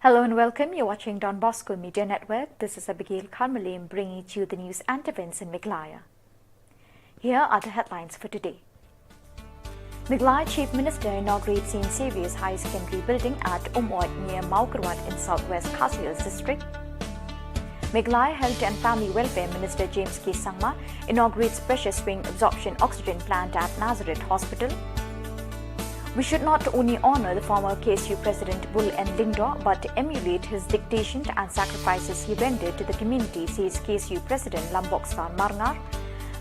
Hello and welcome. You're watching Don Bosco Media Network. This is Abigail Karmalim bringing to you the news and events in Meghalaya. Here are the headlines for today. Meghalaya Chief Minister inaugurates St. Saviour's High Secondary Building at Umod near Maukarwat in southwest Khasi district. Meghalaya Health and Family Welfare Minister James K. Sangma inaugurates pressure swing absorption oxygen plant at Nazareth Hospital. We should not only honour the former KSU President Bull N. Lingdo but emulate his dictation and sacrifices he rendered to the community, says KSU President Lamboksar Marngar.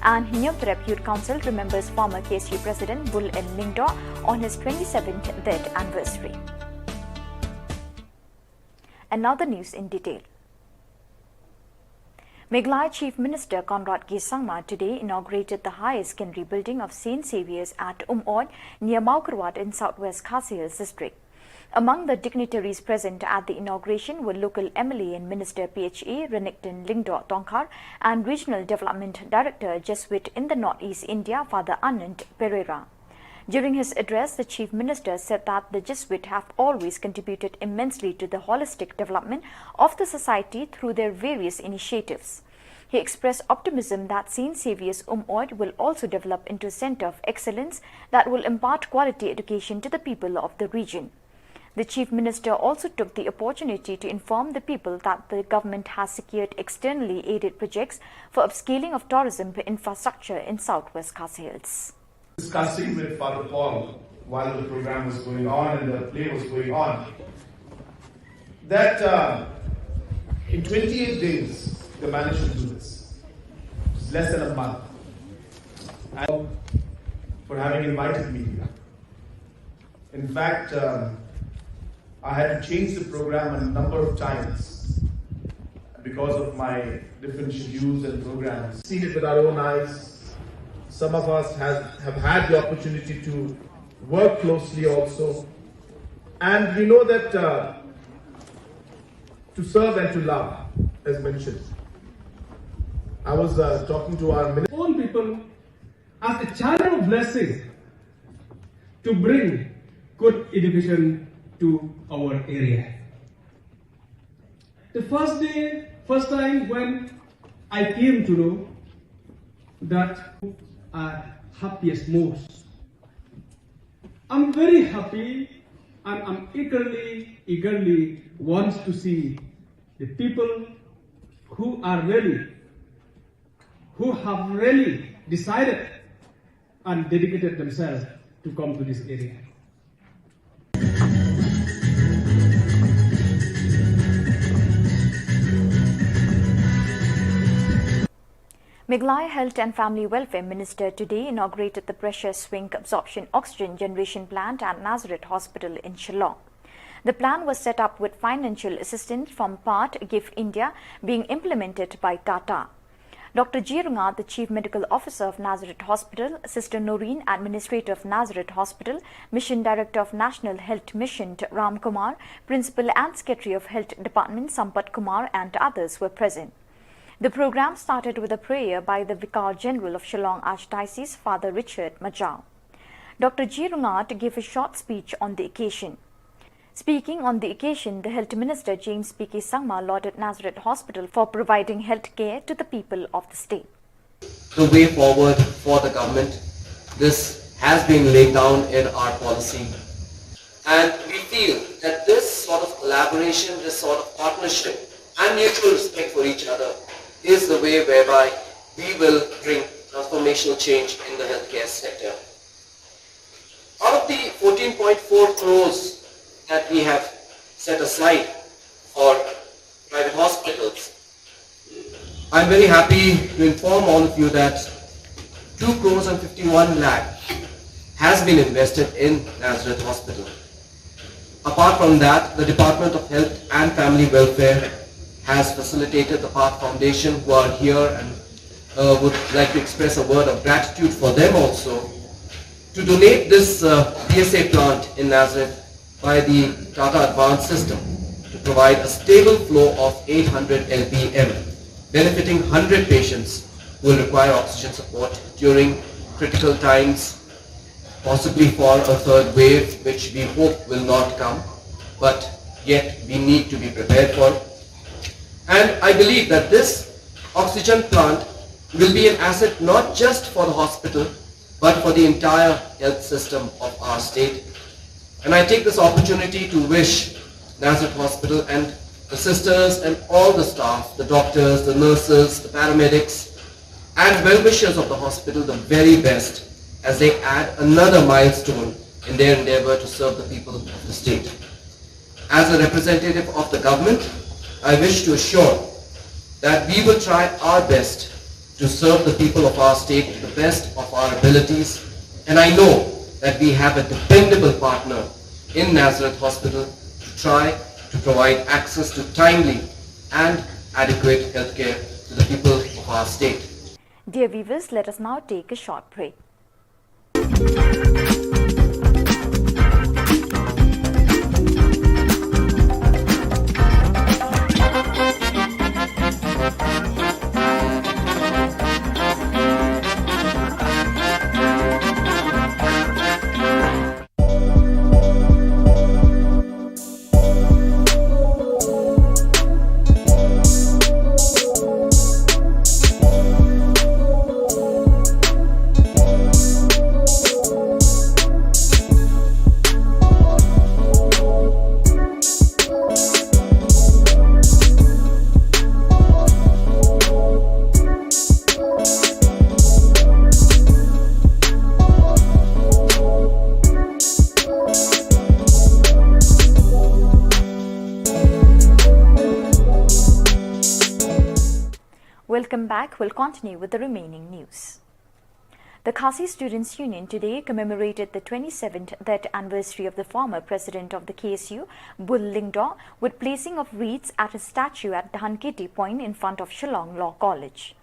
And Hinyamtarap Youth Council remembers former KSU President Bull N. Lingdo on his 27th death anniversary. And now the news in detail. Meghalaya Chief Minister Conrad K. Sangma today inaugurated the highest secondary building of St. Saviour's at Umod near Maukarwat in southwest Khasi district. Among the dignitaries present at the inauguration were local MLA and Minister PHA Renekton Lingdo Tongkar and Regional Development Director Jesuit in the Northeast India Father Anand Pereira. During his address, the Chief Minister said that the Jesuit have always contributed immensely to the holistic development of the society through their various initiatives. He expressed optimism that St. Saviour's Umod will also develop into a centre of excellence that will impart quality education to the people of the region. The Chief Minister also took the opportunity to inform the people that the government has secured externally aided projects for upscaling of tourism infrastructure in southwest Khasi Hills. Discussing with Father Paul while the program was going on and the play was going on, that in 28 days they managed to do this. It's less than a month. And for having invited me here. In fact, I had to change the program a number of times because of my different schedules and programs. Seen it with our own eyes. Some of us have had the opportunity to work closely also. And we know that to serve and to love, as mentioned. I was talking to our minister. Own people as a channel of blessing to bring good education to our area. The first time when I came to know that are happiest most. I'm very happy and I'm eagerly wants to see the people who have really decided and dedicated themselves to come to this area. Meghalaya Health and Family Welfare Minister today inaugurated the pressure swing absorption oxygen generation plant at Nazareth Hospital in Shillong. The plan was set up with financial assistance from Part GIF India being implemented by Tata. Dr. G. Runga, the Chief Medical Officer of Nazareth Hospital, Sister Noreen, Administrator of Nazareth Hospital, Mission Director of National Health Mission Ram Kumar, Principal and Secretary of Health Department Sampat Kumar and others were present. The program started with a prayer by the Vicar General of Shillong Archdiocese, Father Richard Majau. Dr. G. Rungat gave a short speech on the occasion. Speaking on the occasion, the Health Minister James P. K. Sangma lauded Nazareth Hospital for providing health care to the people of the state. The way forward for the government, this has been laid down in our policy. And we feel that this sort of collaboration, this sort of partnership and mutual respect for each other is the way whereby we will bring transformational change in the healthcare sector. Out of the 14.4 crores that we have set aside for private hospitals, I'm very happy to inform all of you that 2 crores and 51 lakh has been invested in Nazareth Hospital. Apart from that, the Department of Health and Family Welfare has facilitated the Path Foundation, who are here, and would like to express a word of gratitude for them also, to donate this PSA plant in Nazareth by the Tata Advanced System to provide a stable flow of 800 LPM, benefiting 100 patients who will require oxygen support during critical times, possibly for a third wave, which we hope will not come. But yet we need to be prepared for. And I believe that this oxygen plant will be an asset not just for the hospital, but for the entire health system of our state. And I take this opportunity to wish Nazareth Hospital and the sisters and all the staff, the doctors, the nurses, the paramedics, and well-wishers of the hospital the very best as they add another milestone in their endeavor to serve the people of the state. As a representative of the government, I wish to assure that we will try our best to serve the people of our state to the best of our abilities, and I know that we have a dependable partner in Nazareth Hospital to try to provide access to timely and adequate healthcare to the people of our state. Dear viewers, let us now take a short break. Welcome back. We'll continue with the remaining news. The Khasi Students' Union today commemorated the 27th death anniversary of the former president of the KSU, Bull Lingdaw, with placing of wreaths at his statue at the Hanketi Point in front of Shillong Law College.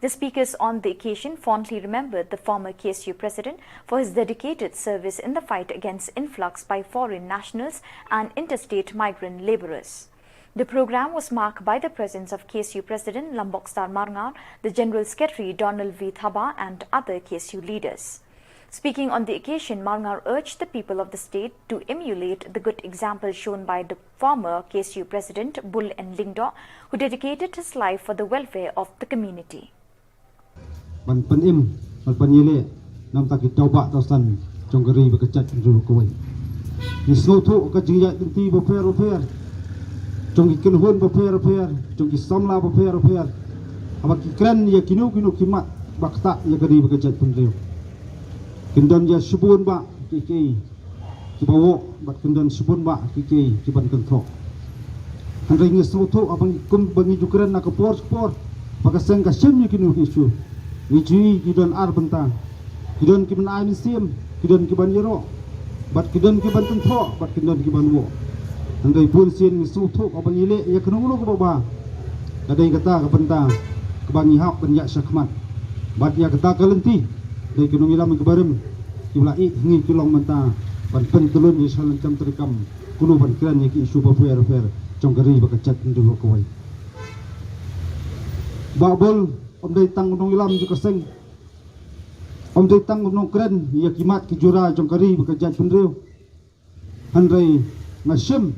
The speakers on the occasion fondly remembered the former KSU president for his dedicated service in the fight against influx by foreign nationals and interstate migrant laborers. The program was marked by the presence of KSU President Lombok Star Marngar, the General Secretary Donald V. Thaba and other KSU leaders. Speaking on the occasion, Marngar urged the people of the state to emulate the good example shown by the former KSU President Bull N. Lingdaw, who dedicated his life for the welfare of the community. Trong cái hôn bờ phê trong cái xóm la bờ phê ama ki kran ya kinu kimat bakta ya kari bờ kecet penriu kindon ya subun ba ki bawo bat kindon subun ba ki ban kontro handai ngi soto abang kum bangi jukran nak por pakaseng ka sem ya kinu isu ngi kidon ar bentang kidon ki ban ai sim kidon ki ban yero bat kidon ki ban kontro bat kidon ki ban wo Andai pun sien sutuk abang ile ya kenulu ke baba. Kadai kata ke bentang ke bangi hak banyak syakmat. Bat ya kata ke lenti. Dai kenung ilam ke barem. Kiblai ngi kilong mentang. Ban pen telun ya salan cam terikam. Kulu ban kran ya ki isu ba fair trong gari ba kacak ndu ko wai. Ba bol om dai tang nong ilam ju kaseng. Om dai tang nong kran ya kimat ki jura trong gari ba kacak penriu. Handai ngasim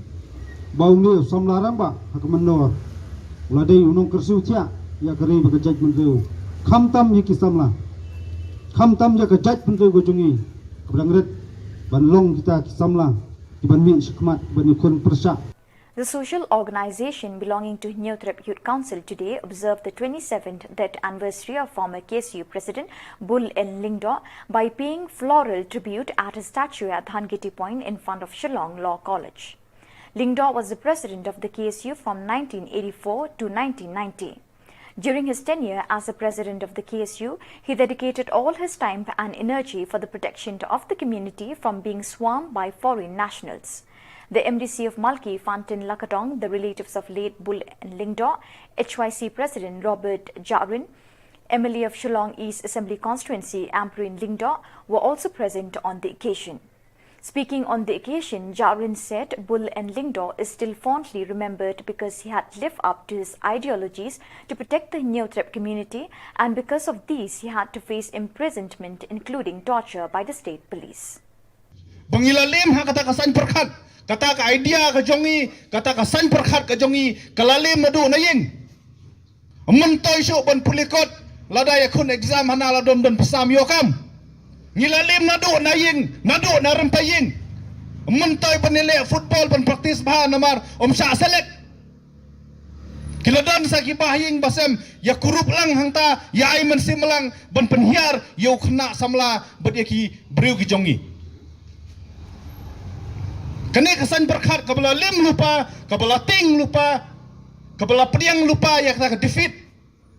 bau ni somlarang ba hak menor uladai unong kersiu cia ya kari bakajaj menreu khamtam yiki samla khamtam ya kajaj menreu gojungi kebrangret banlong kita samla diban mi shikmat ban kon persa. The social organization belonging to Neotrep Youth Council today observed the 27th death anniversary of former KSU President Bull N. Lingdaw by paying floral tribute at his statue at Hanketi Point in front of Shillong Law College. Lingdaw was the president of the KSU from 1984 to 1990. During his tenure as the president of the KSU, he dedicated all his time and energy for the protection of the community from being swarmed by foreign nationals. The MDC of Malki, Fantin Lakatong, the relatives of late Bull N. Lingdaw, HYC President Robert Jarin, MLA of Shillong East Assembly Constituency, Amprin Lingdaw, were also present on the occasion. Speaking on the occasion, Jarin said Bull N. Lingdaw is still fondly remembered because he had lived up to his ideologies to protect the Neotrep community, and because of these he had to face imprisonment including torture by the state police. Bangilalim ha kata kasan perkat kata ka idea ka jongi, kata ka san perkhat ka jongi, kalalim nadu na ying. Mentoy syuk ban pulikot, ladai akun exam hana ladom dan pesam yokam. Ngilalim nadu na ying, nadu na rempaying. Mentoy penilai football ban praktis bahan namar syak selek. Kiladan sa kibahing basem ya kurup lang hangta ya ai mensim lang ban penhiar yo kena samla badiaki breu ki jongi. Kene kesan berkat kabala lim lupa, kabala ting lupa, kabala pediang lupa ya kena defeat.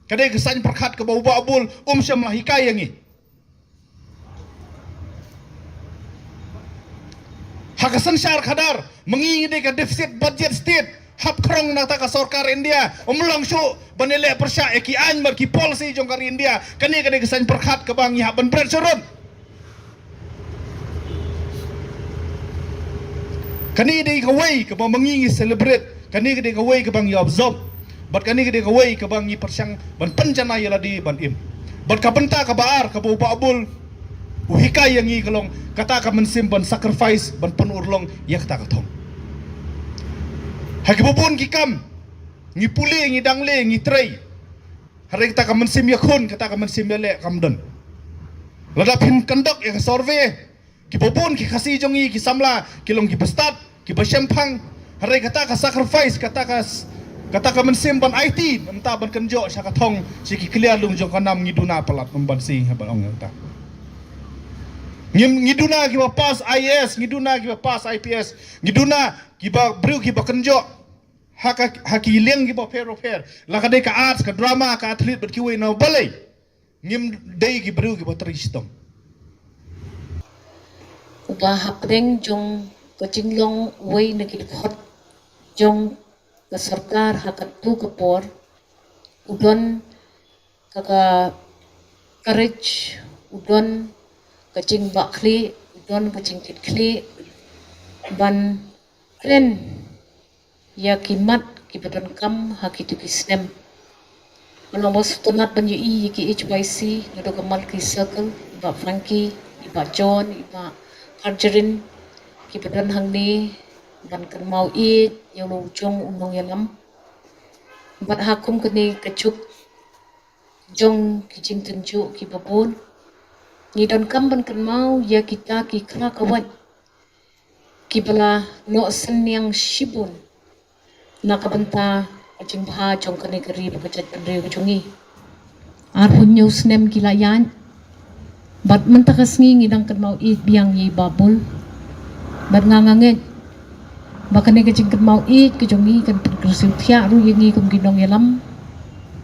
Kene kesan berkat ke bau babul syam hikai yangi. Hakasan syar kadar mengingide ke defisit budget state hap krong nata ka sarkar India langsung banele persya eki an bar ki policy jong kar India kani kesan berkat ke bang ya ban berat surun. Kani dia kawai ke bang mengingi celebrate, kani dia kawai ke bang absorb, bat kani dia kawai ke bang persyang ban pencana yala di ban im, bat kabenta ka baar ka bau babul uhikai yang i kalong kata ka mensim ban sacrifice ban penurlong ya kata ka thong. Hakibubun kikam, ngi puli ngi dangle ngi tray, hari kata ka mensim yakun kata ka mensim yale kamdan. Ladapin kandok yang survey. Kibobon ki Khasi jongi ki samla kilong ki bestat ki basyempang hari kata ka sacrifice kata ka mensim ban IT entah ban kenjo syaka thong si ki clear lung jong kanam ngiduna palat memban sing habal ong ta ngiduna ki ba pas IS ngiduna ki ba pas IPS ngiduna ki ba breu ki ba kenjo haki leng ki ba fair la ka de ka arts ka drama ka athlete bat ki we no balai ngim dei ki breu ki ba tristong Ubah hakdeng jong ke Shillong way nagilkhot jong ke sarkar hakat tu kapor udon kaka courage udon kacing bakli udon kacing kitkli ban kren ya kimat kibadan kam hakitu kisnem alamos tunat ban ui ki HYC nado kamal ki circle iba Frankie iba John iba Arjerin kibadan hang ni ban kan mau I yang lo jong unong yalam bat hakum kini kecuk jong kijing tenju kibabun ni don kam ban kan mau ya kita ki kena kawan kibala no sen yang shibun nak kabenta ajing bha jong kini keri bakajat pendri jongi arhun news nem kilayan bat mentakas ngi dang kan mau I biang yi babul bat nganganget bakane kecing kan mau I ke jongi kan perkersiu thia ru yengi kum ginong yalam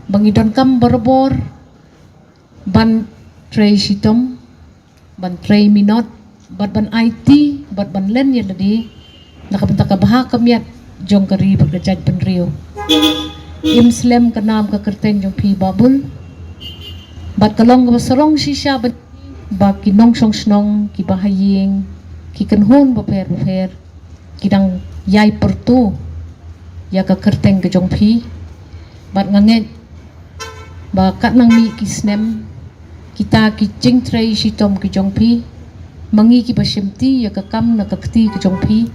bangidon kam borbor ban tray sitom ban tray minot bat ban IT bat ban len yaladi nakabenta ka baha kamiat jong kari berkejat penrio imslem kanam ka kerten jong pi babul bat kalong ka sarong shisha bat ba kinong song snong ki bahaying ki kanhon baper kidang yai pertu ya ka kerteng ke jong pi bat nganget ba kat nang mi ki snem kita ki jing tray sitom ki jong pi mangi ki basyemti ya ka kam na kakti ki jong pi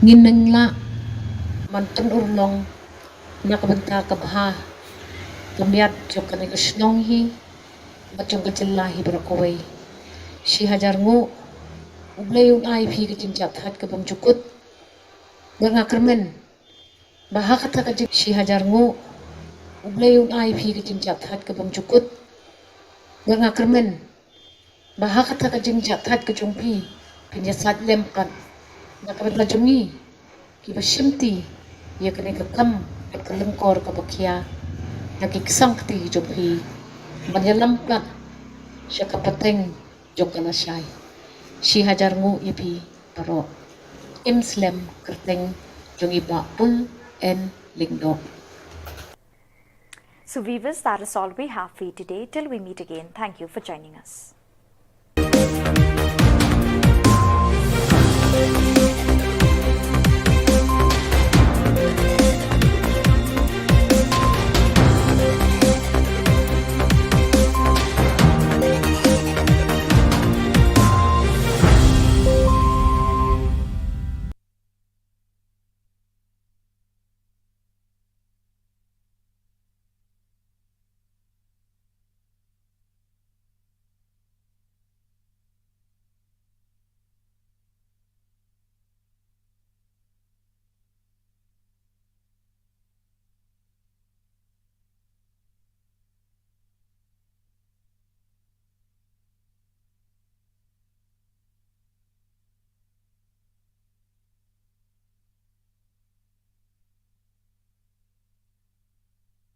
ngineng la manten urlong na kabenta ka baha kamiat jong kanai ka snong hi bat jong ka jelahi berakawai si hajar ngu ublay ai phi ke jinjat hat ke bang cukut banga kermen bahak kata ke si hajar ngu ublay ai phi ke jinjat hat ke bang cukut banga kermen bahak kata ke jinjat hat ke jongpi pinjat lemkan nak kabla jongi ki basyimti ya kene ke kam ke lengkor ke bakia nak kisangti jongpi banyalam plat siya kapateng jong kana syai si hajar ngu ipi paro imslem kerteng jong iba pul en lingdo. So viewers, that is all we have for you today. Till we meet again, thank you for joining us.